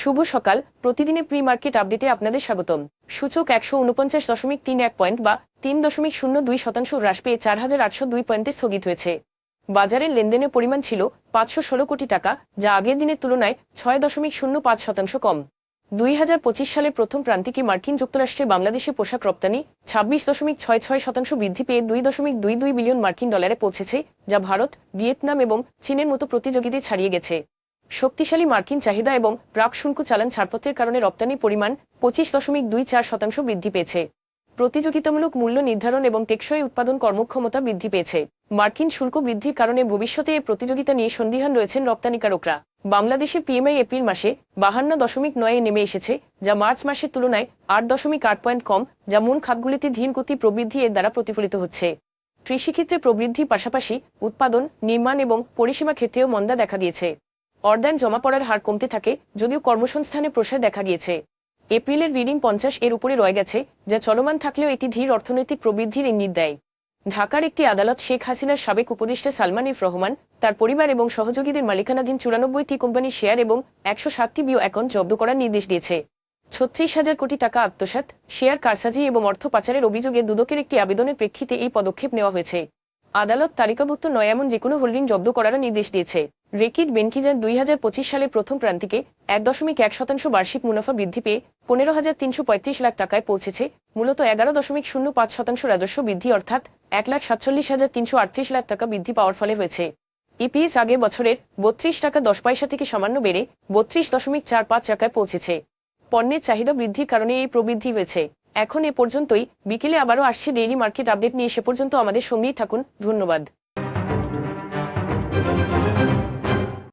শুভ সকাল। প্রতিদিনের pre market আপডেটে আপনাদের স্বাগতম। সূচক 149.31 পয়েন্ট বা 3.02% হ্রাস পেয়ে 4,802 পয়েন্টে স্থগিত হয়েছে। বাজারের লেনদেনের পরিমাণ ছিল 516 কোটি টাকা, যা আগের দিনের তুলনায় 6.05% কম। 2025 সালের প্রথম প্রান্তিকে মার্কিন যুক্তরাষ্ট্রে বাংলাদেশে পোশাক রপ্তানি 26.66% বৃদ্ধি পেয়ে 2.22 বিলিয়ন মার্কিন ডলারে পৌঁছেছে, যা ভারত, ভিয়েতনাম এবং চীনের মতো প্রতিযোগীদের ছাড়িয়ে গেছে। শক্তিশালী মার্কিন চাহিদা এবং প্রাক শুল্ক চালান ছাড়পত্রের কারণে রপ্তানি পরিমাণ 25.24% বৃদ্ধি পেয়েছে। প্রতিযোগিতামূলক মূল্য নির্ধারণ এবং টেকসই উৎপাদন কর্মক্ষমতা বৃদ্ধি পেয়েছে। মার্কিন শুল্ক বৃদ্ধির কারণে ভবিষ্যতে এই প্রতিযোগিতা নিয়ে সন্দিহান রয়েছেন রপ্তানিকারকরা। বাংলাদেশে পিএমআই এপ্রিল মাসে 52.9 নেমে এসেছে, যা মার্চ মাসের তুলনায় 8.8 পয়েন্ট কম, যা মূল খাতগুলিতে ধীর গতি প্রবৃদ্ধি এর দ্বারা প্রতিফলিত হচ্ছে। কৃষিক্ষেত্রে প্রবৃদ্ধির পাশাপাশি উৎপাদন, নির্মাণ এবং পরিসীমা ক্ষেত্রেও মন্দা দেখা দিয়েছে। অর্ধায়ন জমা পড়ার হার কমতে থাকে, যদিও কর্মসংস্থানে প্রসার দেখা গিয়েছে। এপ্রিলের রিডিং 50 এর উপরে রয়ে গেছে, যা চলমান থাকলেও একটি ধীর অর্থনৈতিক প্রবৃদ্ধির ইঙ্গিত দেয়। ঢাকার একটি আদালত শেখ হাসিনার সাবেক উপদেষ্টা সালমান এফ রহমান, তার পরিবার এবং সহযোগীদের মালিকানাধীন 94টি কোম্পানির শেয়ার এবং 107টি বিও অ্যাকাউন্ট জব্দ করার নির্দেশ দিয়েছে। 36,000 কোটি টাকা আত্মসাৎ, শেয়ার কারসাজি এবং অর্থ পাচারের অভিযোগে দুদকের একটি আবেদনের প্রেক্ষিতে এই পদক্ষেপ নেওয়া হয়েছে। আদালত তালিকাভুক্ত নয় এমন যেকোনো হোল্ডিং জব্দ করার নির্দেশ দিয়েছে। রেকিট বেনকিজার 2025 সালের প্রথম প্রান্তিকে 1.1% বার্ষিক মুনাফা বৃদ্ধি পেয়ে 15,335 লাখ টাকায় পৌঁছেছে, মূলত 11.05% রাজস্ব বৃদ্ধি অর্থাৎ 1,47,338 লাখ টাকা বৃদ্ধি পাওয়ার ফলে হয়েছে। ইপিএস আগের বছরের 32 টাকা 10 পয়সা থেকে সামান্য বেড়ে 32.45 টাকায় পৌঁছেছে। পণ্যের চাহিদা বৃদ্ধির কারণে এই প্রবৃদ্ধি হয়েছে। এখন এ পর্যন্তই। বিকেলে আবারও আসছে ডেইলি মার্কেট আপডেট নিয়ে, সে পর্যন্ত আমাদের সঙ্গেই থাকুন। ধন্যবাদ।